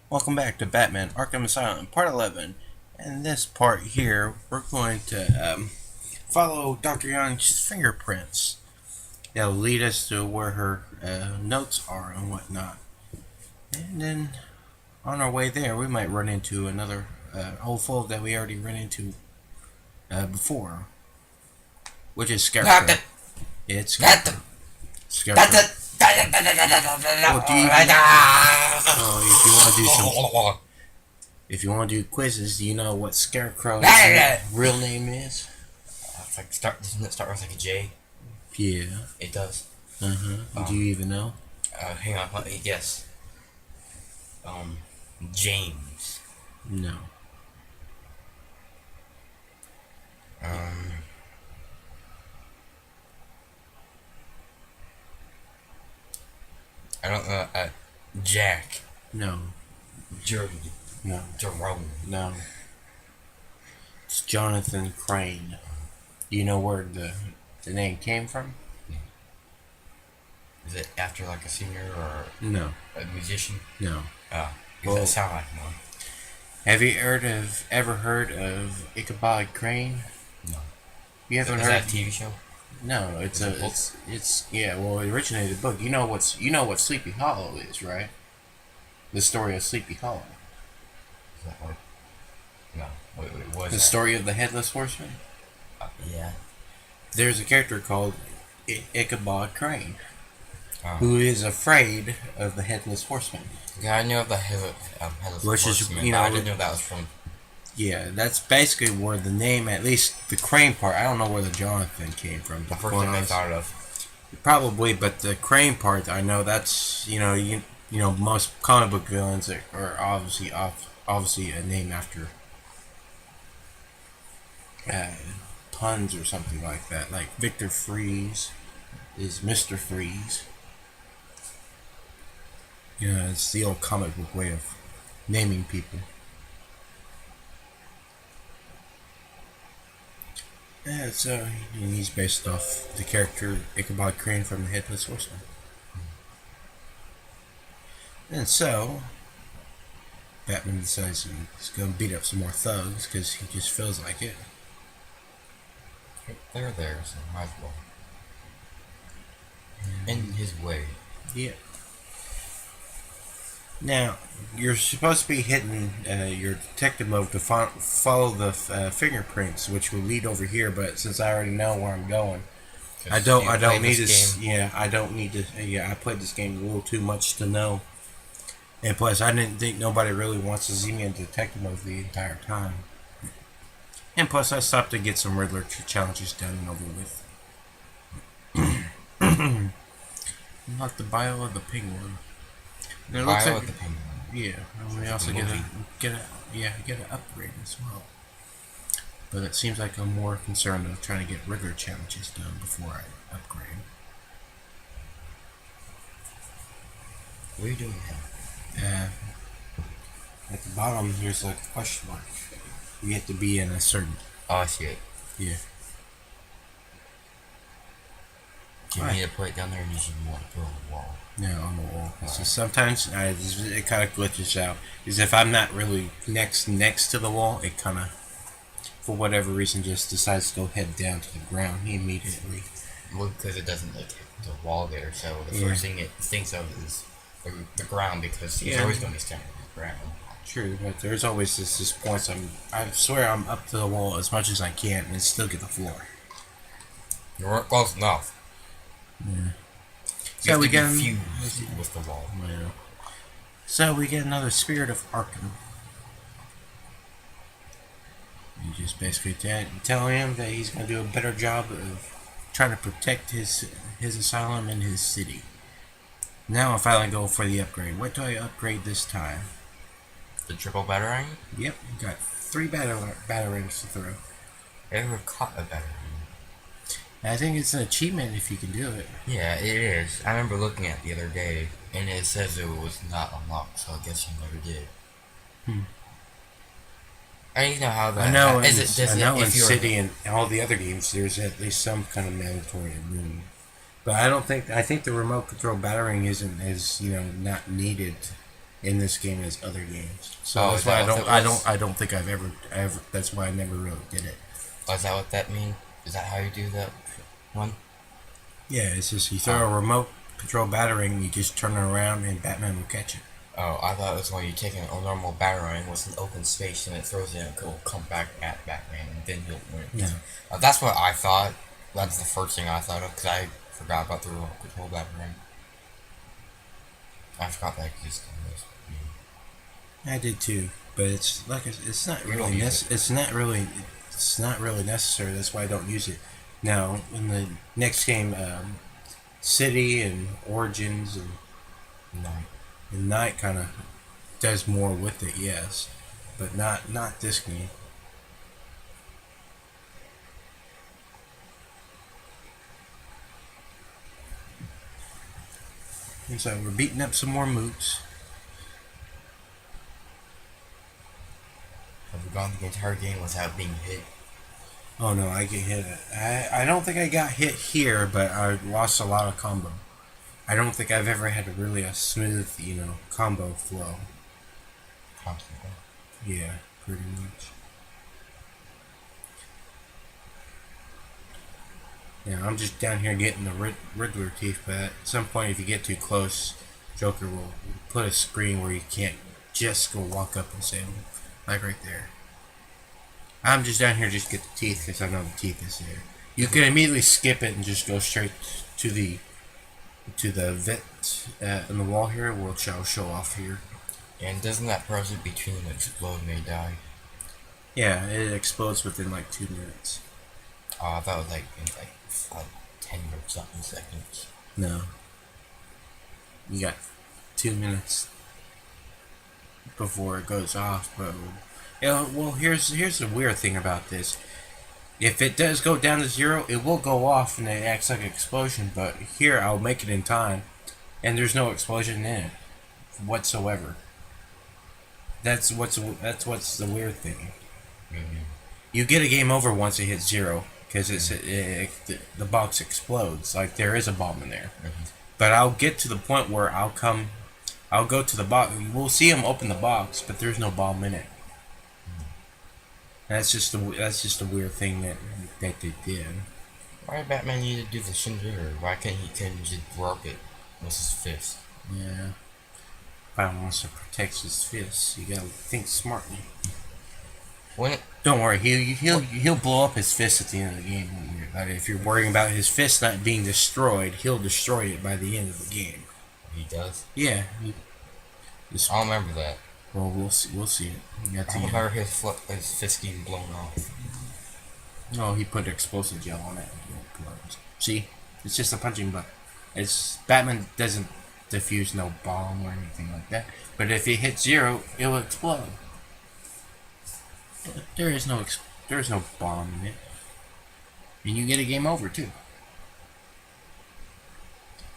Welcome back to Batman Arkham Asylum, Part 11. And this part here, we're going to follow Dr. Young's fingerprints. That'll lead us to where her notes are and whatnot. And then on our way there, we might run into another old foe that we already ran into before, which is Scarecrow. Captain. It's Captain. Scarecrow. Captain. Oh, if you want to do some, if you want to do quizzes, do you know what Scarecrow's real name is? It's like doesn't it start with like a J? Yeah. It does. Do you even know? Hang on, let me guess. James. No. Um, I don't know. Jack. No. Jeremy. No. Jerome. No. It's Jonathan Crane. Do you know where the name came from? Is it after like a singer or No. a musician? No. Does that sound like one? Have you ever heard of Ichabod Crane? No. You haven't Is heard? that a TV show? No, it's yeah. Well, it originated a book. You know what Sleepy Hollow is, right? The story of Sleepy Hollow. Is that what? No. Wait, what is The that? story of the Headless Horseman. Yeah. There's a character called Ichabod Crane Oh. who is afraid of the Headless Horseman. Yeah, I knew of the Headless Which is, Horseman, you but know, I didn't know that was from. Yeah, that's basically where the name, at least the Crane part. I don't know where the Jonathan came from. The first thing I thought of. Probably, but the Crane part, I know that's you know most comic book villains are obviously a name after uh, puns or something like that. Like Victor Freeze is Mr. Freeze. You know, it's the old comic book way of naming people. Yeah, so he's based off the character Ichabod Crane from the Headless Horseman. And so, Batman decides he's going to beat up some more thugs because he just feels like it. They're there, so might as well. In his way. Yeah. Now, you're supposed to be hitting your detective mode to follow the fingerprints, which will lead over here. But since I already know where I'm going, I don't need this. Yeah, I don't need to. Yeah, I played this game a little too much to know. And plus, I didn't think nobody really wants to see me in detective mode the entire time. And plus, I stopped to get some Riddler challenges done and over with. Not the bio of the penguin. And it looks like, The penguin. yeah, and we also get an upgrade as well. But it seems like I'm more concerned of trying to get Riddler challenges done before I upgrade. What are you doing now? At the bottom, there's like a question mark. You have to be in a certain. Oh, I see it. Yeah. Do you need to put it down there, or do you just want to put it on the wall? No, on the wall. It's just sometimes it kind of glitches out. Is if I'm not really next to the wall, it kind of, for whatever reason, just decides to go head down to the ground immediately. Well, because it doesn't like hit the wall there, so the first thing it thinks of is the ground, because he's always going to be standing on the ground. True, but there's always this points. I swear I'm up to the wall as much as I can and still get the floor. You weren't close enough. Yeah. So we get fused with the wall. Yeah. So we get another Spirit of Arkham. You just basically tell him that he's going to do a better job of trying to protect his asylum and his city. Now I'm finally going for the upgrade. What do I upgrade this time? The triple batarang? Yep, got 3 batarangs to throw. Ever caught a batarang? I think it's an achievement if you can do it. Yeah, it is. I remember looking at it the other day, and it says it was not unlocked, so I guess you never did. I don't know how that. I know in City and all the other games, there's at least some kind of mandatory room. But I think the remote control battering isn't as not needed in this game as other games. So Oh, that's is why that what that was? I don't think I've ever. That's why I never really did it. Oh, is that what that means? Is that how you do that one? Yeah, it's just you throw a remote control batarang, you just turn it around, and Batman will catch it. Oh, I thought it was when you take a normal batarang with an open space and it throws it and it will come back at Batman and then he'll win. No. That's what I thought. That's the first thing I thought of because I forgot about the remote control batarang. I forgot that existed in this game. I did too, but it's like it's not You really don't use it's not really necessary. That's why I don't use it. Now in the next game, City and Origins and Night kind of does more with it, yes, but not this game. And so we're beating up some more mooks. Have you gone the entire game without being hit? Oh no, I get hit. I don't think I got hit here, but I lost a lot of combo. I don't think I've ever had really a smooth, combo flow. Constantly. Yeah, pretty much. Yeah, I'm just down here getting the Riddler teeth, but at some point if you get too close, Joker will put a screen where you can't just go walk up and say them. Like right there. I'm just down here just to get the teeth because I know the teeth is there. You can immediately skip it and just go straight to the vent in the wall here, which I'll show off here. And doesn't that person between them explode and they die? Yeah, it explodes within like 2 minutes. Oh, I thought it was like in like 10 or something seconds. No. You got 2 minutes before it goes off, but well, here's the weird thing about this. If it does go down to 0, it will go off and it acts like an explosion, but here I'll make it in time and there's no explosion in it whatsoever. That's what's the weird thing. Mm-hmm. You get a game over once it hits 0 because the box explodes, like there is a bomb in there. Mm-hmm. But I'll get to the point where I'll go to the box. We'll see him open the box, but there's no bomb in it. That's just a weird thing that they did. Why did Batman need to do the Shinjiro? Why can't he just broke it with his fist? Yeah. Batman wants to protect his fists. You gotta think smartly. Don't worry, he'll blow up his fist at the end of the game. But if you're worrying about his fist not being destroyed, he'll destroy it by the end of the game. He does? Yeah. I don't remember that. Well, we'll see it. I remember his fist getting blown off. No, he put explosive gel on it. See? It's just a punching button. Batman doesn't diffuse no bomb or anything like that. But if it hits 0, it will explode. There is no bomb in it. And you get a game over too.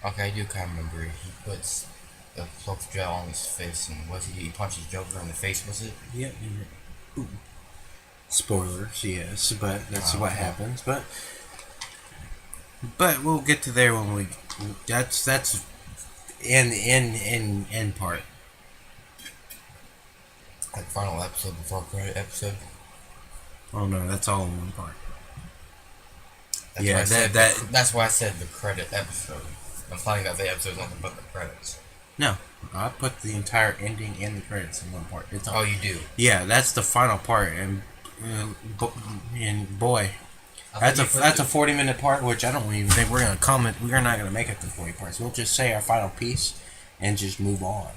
Okay, I do kind of remember. He puts the explosive gel on his face, and he punches Joker in the face, was it? Yep. Ooh. Spoilers, yes, but that's what happens. But we'll get to there when that's end part. Like final episode before credit episode. Oh no, that's all in one part. That's why I said the credit episode. I'm finding out the episode's nothing but the credits. No, I put the entire ending and the credits in one part. Oh, you do? Yeah, that's the final part, and boy, that's a 40-minute part, which I don't even think we're gonna comment. We're not gonna make it to 40 parts. We'll just say our final piece and just move on.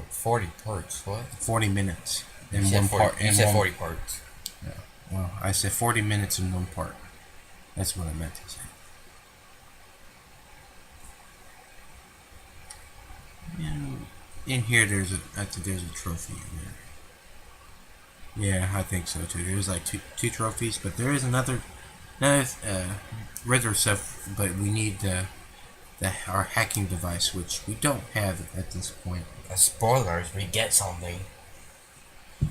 40 parts? What? 40 minutes in one part. You said 40 parts. Yeah. Well, I said 40 minutes in one part. That's what I meant to say. And in here, there's a trophy in there. Yeah, I think so too. There's like two trophies, but there is another Riddler stuff. But we need our hacking device, which we don't have at this point. Spoilers, we get something. Yeah.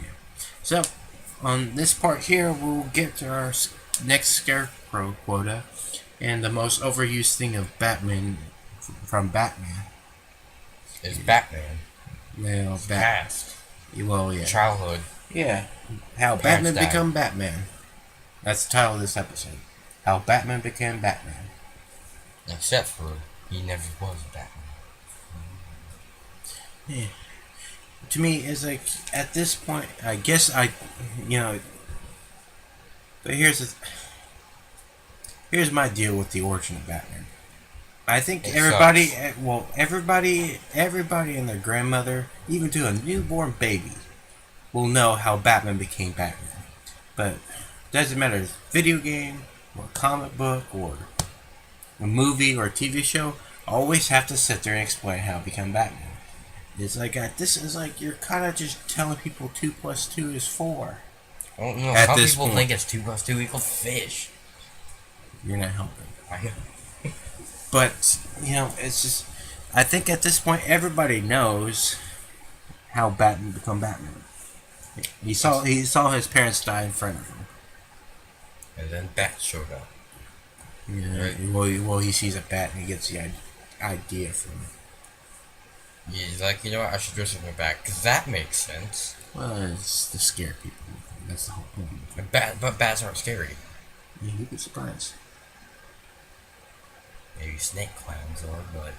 So on this part here, we'll get to our next Scarecrow quota, and the most overused thing of Batman from Batman is Batman. Well, past. Well, yeah. Childhood. Yeah. How Batman become Batman. That's the title of this episode. How Batman became Batman. Except for he never was Batman. Yeah. To me, it's like, at this point, I guess but here's my deal with the origin of Batman. I think everybody and their grandmother, even to a newborn baby, will know how Batman became Batman. But it doesn't matter if it's a video game, or a comic book, or a movie, or a TV show, always have to sit there and explain how to become Batman. It's like, this is like, you're kind of just telling people 2 plus 2 is 4. Oh, no, some people think it's 2 plus 2 equals fish. You're not helping. I know. But, it's just, I think at this point, everybody knows how Batman become Batman. He saw his parents die in front of him. And then Bat showed up. Yeah, right? Well, he sees a bat and he gets the idea from it. Yeah, he's like, you know what, I should dress up a bat, because that makes sense. Well, it's to scare people. That's the whole point. But bats aren't scary. Yeah, you'd be surprised. Maybe snake clowns are, but...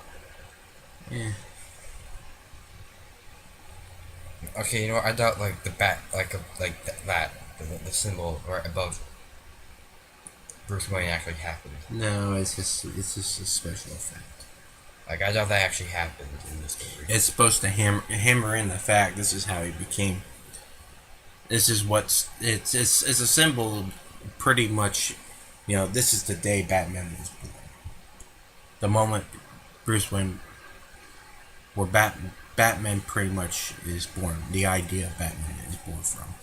Yeah. Okay, you know what, I doubt, like, the bat, the symbol right above Bruce Wayne actually happened. No, it's just a special effect. Like, I doubt that actually happened in this story. It's supposed to hammer in the fact this is how he became. This is it's a symbol, pretty much. This is the day Batman was born. The moment Bruce Wayne, where Batman pretty much is born. The idea of Batman is born from.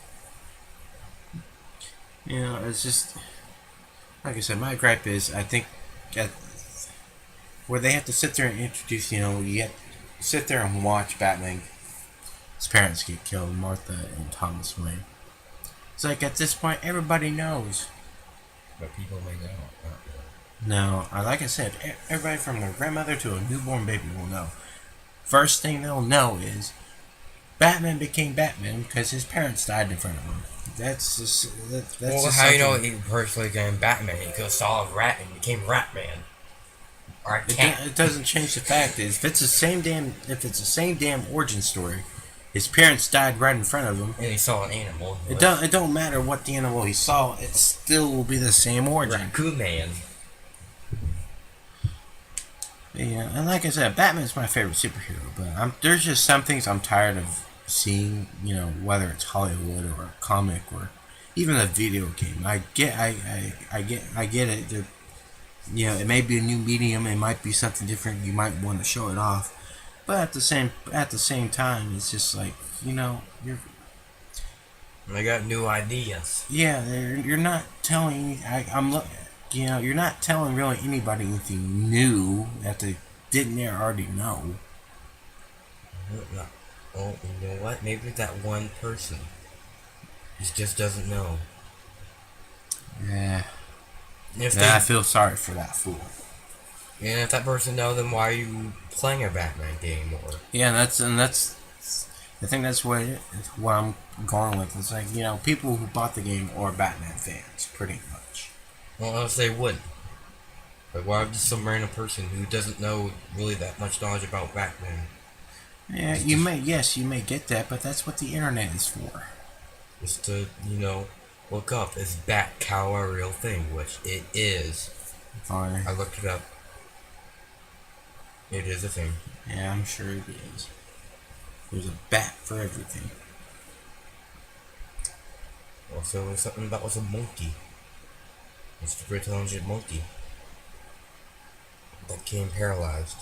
It's just, like I said, my gripe is, I think where they have to sit there and introduce, you have to sit there and watch Batman, his parents get killed, Martha and Thomas Wayne. It's like, at this point, everybody knows. But people may know. No, like I said, everybody from their grandmother to a newborn baby will know. First thing they'll know is Batman became Batman because his parents died in front of him. That's well, how you know he personally became Batman? He could have saw a rat and became Ratman. It doesn't change the fact is if it's the same damn origin story, his parents died right in front of him, and he saw an animal. It don't matter what the animal he saw, it still will be the same origin. Raccoon Man. Yeah, and like I said, Batman's my favorite superhero, but there's just some things I'm tired of seeing. Whether it's Hollywood or a comic or even a video game. I get it. It may be a new medium. It might be something different. You might want to show it off, but at the same time, it's just like I got new ideas. Yeah, you're not telling. You're not telling really anybody anything new that they didn't already know. Oh, you know what? Maybe that one person just doesn't know. Yeah. I feel sorry for that fool. And if that person knows, then why are you playing a Batman game more? Yeah, I think that's what I'm going with. It's like, people who bought the game are Batman fans, pretty much. Well, else they wouldn't. But why would some random person who doesn't know really that much knowledge about Batman? Yeah, you may get that, but that's what the internet is for. Just to, look up, is Bat Cow a real thing? Which it is. Fine. I looked it up. It is a thing. Yeah, I'm sure it is. There's a bat for everything. Also, there's something that was a monkey. It's a super intelligent monkey that came paralyzed.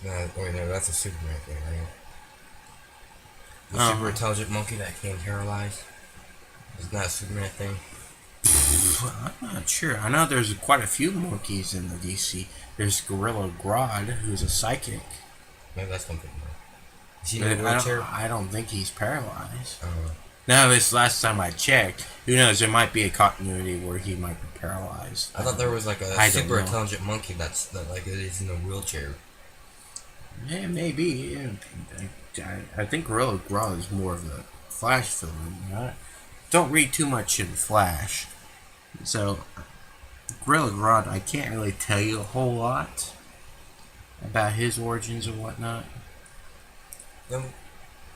No, that's a Superman thing, right? The super intelligent monkey that came paralyzed. Isn't that a Superman thing? I'm not sure. I know there's quite a few monkeys in the DC. There's Gorilla Grodd, who's a psychic. Maybe that's something. Is he in a wheelchair? I don't think he's paralyzed. No, this last time I checked. Who knows? There might be a continuity where he might be paralyzed. I thought there was like a super intelligent monkey that is in a wheelchair. Yeah, maybe. Yeah. I think Gorilla Grodd is more of a Flash villain. Don't read too much in Flash. So, Gorilla Grodd, I can't really tell you a whole lot about his origins or whatnot.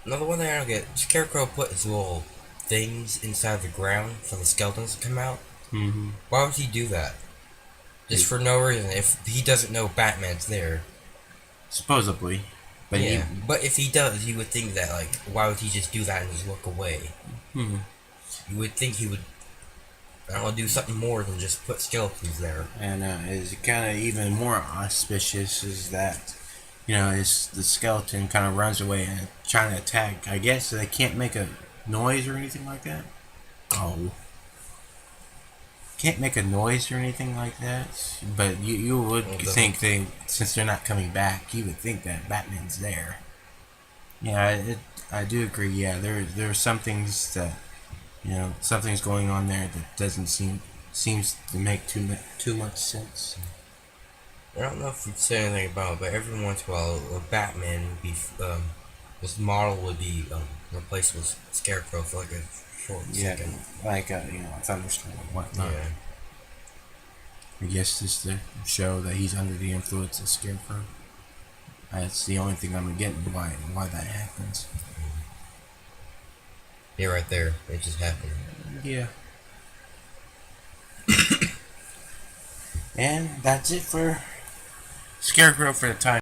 Another one that I don't get, Scarecrow put his little things inside the ground for the skeletons to come out. Mm-hmm. Why would he do that? Just for no reason. If he doesn't know Batman's there. Supposedly. But yeah, but if he does, you would think that, like, why would he just do that and just look away? Hmm. You would think he would, I don't know, do something more than just put skeletons there. And is kind of even more auspicious is that, the skeleton kind of runs away and trying to attack. I guess they can't make a noise or anything like that. Oh. Can't make a noise or anything like that. But you would think since they're not coming back, you would think that Batman's there. Yeah, I do agree. Yeah, there are some things that, something's going on there that doesn't seems to make too much sense. I don't know if you'd say anything about it, but every once in a while, Batman would be, this model would be replaced with Scarecrow for like a short second. Like a thunderstorm and whatnot. Yeah. I guess just to show that he's under the influence of Scarecrow. That's the only thing I'm getting why that happens. Yeah, right there. It just happened. Yeah. And that's it for Scarecrow for the time.